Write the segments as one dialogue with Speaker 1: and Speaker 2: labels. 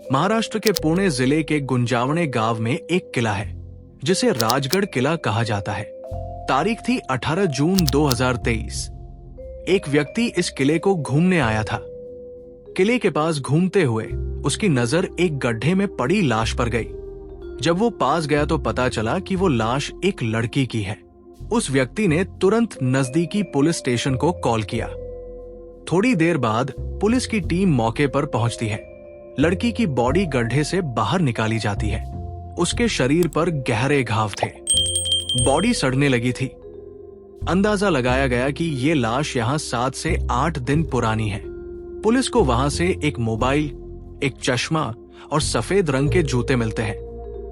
Speaker 1: महाराष्ट्र के पुणे जिले के गुंजावणे गांव में एक किला है जिसे राजगढ़ किला कहा जाता है। तारीख थी 18 जून 2023। एक व्यक्ति इस किले को घूमने आया था। किले के पास घूमते हुए उसकी नजर एक गड्ढे में पड़ी लाश पर गई। जब वो पास गया तो पता चला कि वो लाश एक लड़की की है। उस व्यक्ति ने तुरंत नजदीकी पुलिस स्टेशन को कॉल किया। थोड़ी देर बाद पुलिस की टीम मौके पर पहुंचती है। लड़की की बॉडी गड्ढे से बाहर निकाली जाती है। उसके शरीर पर गहरे घाव थे। बॉडी सड़ने लगी थी। अंदाजा लगाया गया कि ये लाश यहाँ 7 से 8 दिन पुरानी है। पुलिस को वहां से एक मोबाइल, एक चश्मा और सफेद रंग के जूते मिलते हैं।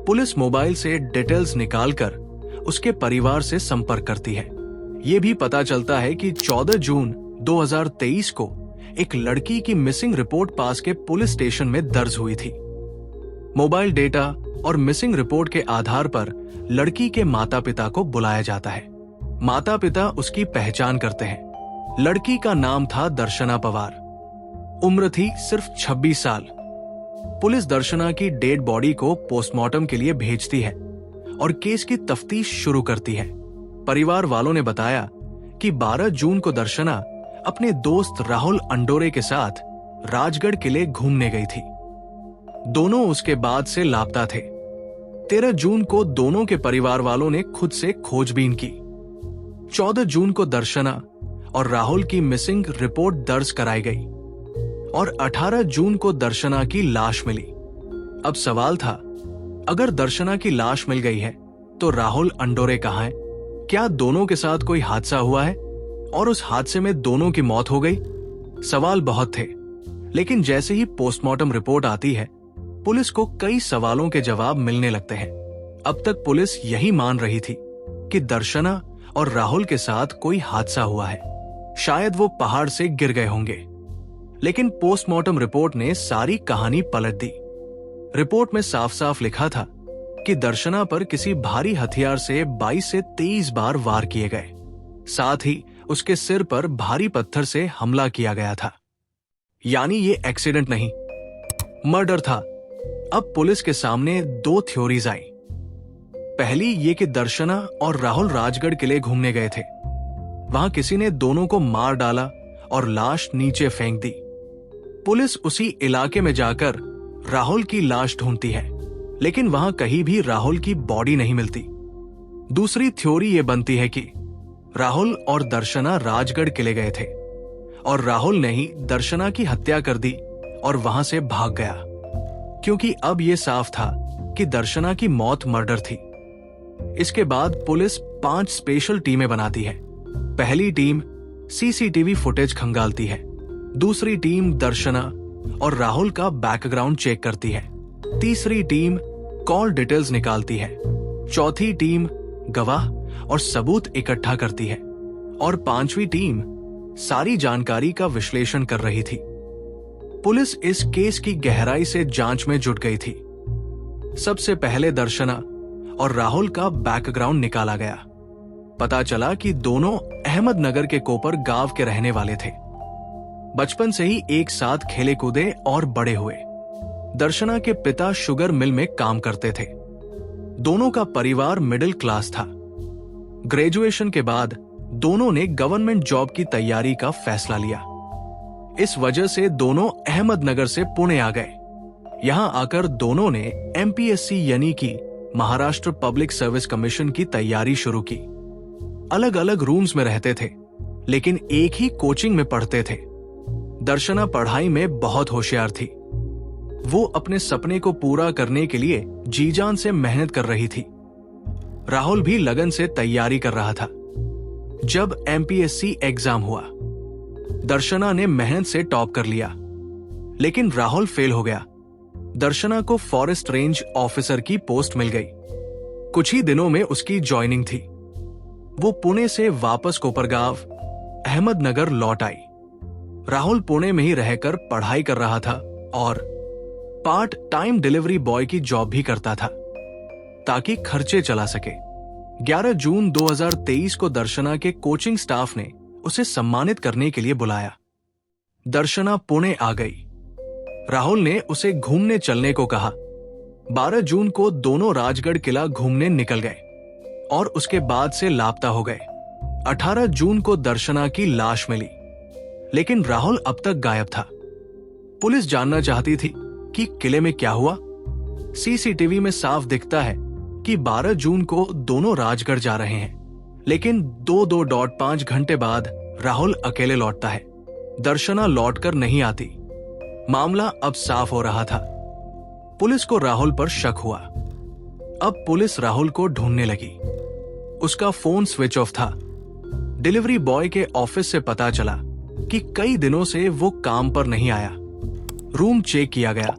Speaker 1: पुलिस मोबाइल से डिटेल्स निकालकर उसके परिवार से संपर्क करती है। ये भी पता चलता है कि 14 जून 2023 को एक लड़की की मिसिंग रिपोर्ट पास के पुलिस स्टेशन में दर्ज हुई थी। मोबाइल डेटा और मिसिंग रिपोर्ट के आधार पर लड़की के माता पिता को बुलाया जाता है। माता पिता उसकी पहचान करते हैं। लड़की का नाम था दर्शना पवार। उम्र थी सिर्फ 26 साल। पुलिस दर्शना की डेड बॉडी को पोस्टमार्टम के लिए भेजती है और केस की तफ्तीश शुरू करती है। परिवार वालों ने बताया कि 12 जून को दर्शना अपने दोस्त राहुल अंडोरे के साथ राजगढ़ किले घूमने गई थी। दोनों उसके बाद से लापता थे। 13 जून को दोनों के परिवार वालों ने खुद से खोजबीन की। 14 जून को दर्शना और राहुल की मिसिंग रिपोर्ट दर्ज कराई गई और 18 जून को दर्शना की लाश मिली। अब सवाल था, अगर दर्शना की लाश मिल गई है तो राहुल अंडोरे कहाँ है? क्या दोनों के साथ कोई हादसा हुआ है और उस हादसे में दोनों की मौत हो गई? सवाल बहुत थे, लेकिन जैसे ही पोस्टमार्टम रिपोर्ट आती है, पुलिस को कई सवालों के जवाब मिलने लगते हैं। अब तक पुलिस यही मान रही थी कि दर्शना और राहुल के साथ कोई हादसा हुआ है। शायद वो पहाड़ से गिर गए होंगे। लेकिन पोस्टमार्टम रिपोर्ट ने सारी कहानी पलट दी। रिपोर्ट में साफ साफ लिखा था कि दर्शना पर किसी भारी हथियार से 22 से 23 बार वार किए गए। साथ ही उसके सिर पर भारी पत्थर से हमला किया गया था। यानी ये एक्सीडेंट नहीं, मर्डर था। अब पुलिस के सामने 2 थ्योरीज आई। पहली ये कि दर्शना और राहुल राजगढ़ किले घूमने गए थे। वहां किसी ने दोनों को मार डाला और लाश नीचे फेंक दी। पुलिस उसी इलाके में जाकर राहुल की लाश ढूंढती है, लेकिन वहां कहीं भी राहुल की बॉडी नहीं मिलती। दूसरी थ्योरी ये बनती है कि राहुल और दर्शना राजगढ़ किले गए थे और राहुल ने ही दर्शना की हत्या कर दी और वहां से भाग गया, क्योंकि अब यह साफ था कि दर्शना की मौत मर्डर थी। इसके बाद पुलिस 5 स्पेशल टीमें बनाती है। पहली टीम सीसीटीवी फुटेज खंगालती है। दूसरी टीम दर्शना और राहुल का बैकग्राउंड चेक करती है। तीसरी टीम कॉल डिटेल्स निकालती है। चौथी टीम गवाह और सबूत इकट्ठा करती है और 5वीं टीम सारी जानकारी का विश्लेषण कर रही थी। पुलिस इस केस की गहराई से जांच में जुट गई थी। सबसे पहले दर्शना और राहुल का बैकग्राउंड निकाला गया। पता चला कि दोनों अहमदनगर के कोपर गांव के रहने वाले थे। बचपन से ही एक साथ खेले कूदे और बड़े हुए। दर्शना के पिता शुगर मिल में काम करते थे। दोनों का परिवार मिडिल क्लास था। ग्रेजुएशन के बाद दोनों ने गवर्नमेंट जॉब की तैयारी का फैसला लिया। इस वजह से दोनों अहमदनगर से पुणे आ गए। यहां आकर दोनों ने एमपीएससी यानी कि महाराष्ट्र पब्लिक सर्विस कमीशन की तैयारी शुरू की। अलग अलग रूम्स में रहते थे, लेकिन एक ही कोचिंग में पढ़ते थे। दर्शना पढ़ाई में बहुत होशियार थी। वो अपने सपने को पूरा करने के लिए जी जान से मेहनत कर रही थी। राहुल भी लगन से तैयारी कर रहा था। जब एमपीएससी एग्जाम हुआ, दर्शना ने मेहनत से टॉप कर लिया, लेकिन राहुल फेल हो गया। दर्शना को फॉरेस्ट रेंज ऑफिसर की पोस्ट मिल गई। कुछ ही दिनों में उसकी ज्वाइनिंग थी। वो पुणे से वापस कोपरगांव, अहमदनगर लौट आई। राहुल पुणे में ही रहकर पढ़ाई कर रहा था और पार्ट टाइम डिलीवरी बॉय की जॉब भी करता था ताकि खर्चे चला सके। 11 जून 2023 को दर्शना के कोचिंग स्टाफ ने उसे सम्मानित करने के लिए बुलाया। दर्शना पुणे आ गई। राहुल ने उसे घूमने चलने को कहा। 12 जून को दोनों राजगढ़ किला घूमने निकल गए और उसके बाद से लापता हो गए। 18 जून को दर्शना की लाश मिली, लेकिन राहुल अब तक गायब था। पुलिस जानना चाहती थी कि किले में क्या हुआ। सीसीटीवी में साफ दिखता है कि 12 जून को दोनों राजगढ़ जा रहे हैं, लेकिन 2.5 घंटे बाद राहुल अकेले लौटता है। दर्शना लौटकर नहीं आती। मामला अब साफ हो रहा था। पुलिस को राहुल पर शक हुआ। अब पुलिस राहुल को ढूंढने लगी। उसका फोन स्विच ऑफ था। डिलीवरी बॉय के ऑफिस से पता चला कि कई दिनों से वो काम पर नहीं आया। रूम चेक किया गया,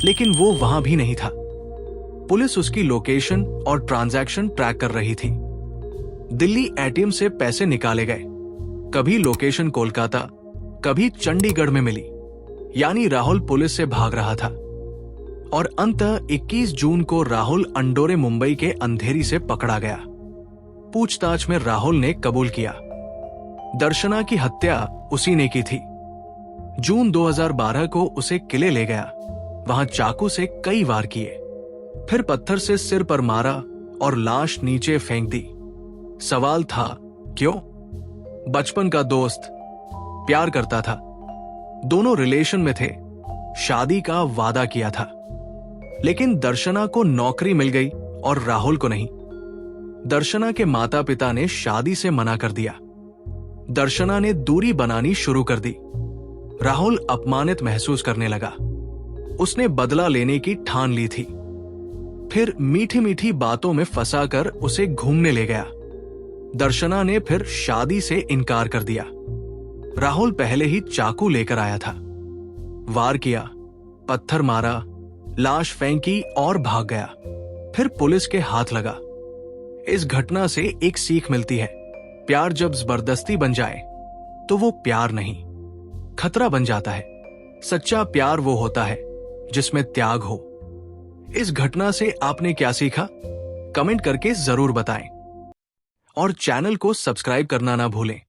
Speaker 1: लेकिन वो वहां भी नहीं था। पुलिस उसकी लोकेशन और ट्रांजैक्शन ट्रैक कर रही थी। दिल्ली एटीएम से पैसे निकाले गए। कभी लोकेशन कोलकाता, कभी चंडीगढ़ में मिली, यानी राहुल पुलिस से भाग रहा था। और अंततः 21 जून को राहुल अंडोरे मुंबई के अंधेरी से पकड़ा गया। पूछताछ में राहुल ने कबूल किया। दर्शना की हत्या उसी ने की थी। जून 2012 को उसे किले ले गया। वहां चाकू से कई वार किए, फिर पत्थर से सिर पर मारा और लाश नीचे फेंक दी। सवाल था, क्यों? बचपन का दोस्त, प्यार करता था, दोनों रिलेशन में थे, शादी का वादा किया था, लेकिन दर्शना को नौकरी मिल गई और राहुल को नहीं। दर्शना के माता पिता ने शादी से मना कर दिया। दर्शना ने दूरी बनानी शुरू कर दी। राहुल अपमानित महसूस करने लगा। उसने बदला लेने की ठान ली थी। फिर मीठी मीठी बातों में फंसाकर उसे घूमने ले गया। दर्शना ने फिर शादी से इनकार कर दिया। राहुल पहले ही चाकू लेकर आया था। वार किया, पत्थर मारा, लाश फेंकी और भाग गया। फिर पुलिस के हाथ लगा। इस घटना से एक सीख मिलती है, प्यार जब जबरदस्ती बन जाए तो वो प्यार नहीं, खतरा बन जाता है। सच्चा प्यार वो होता है जिसमें त्याग हो। इस घटना से आपने क्या सीखा? कमेंट करके जरूर बताएं और चैनल को सब्सक्राइब करना ना भूलें।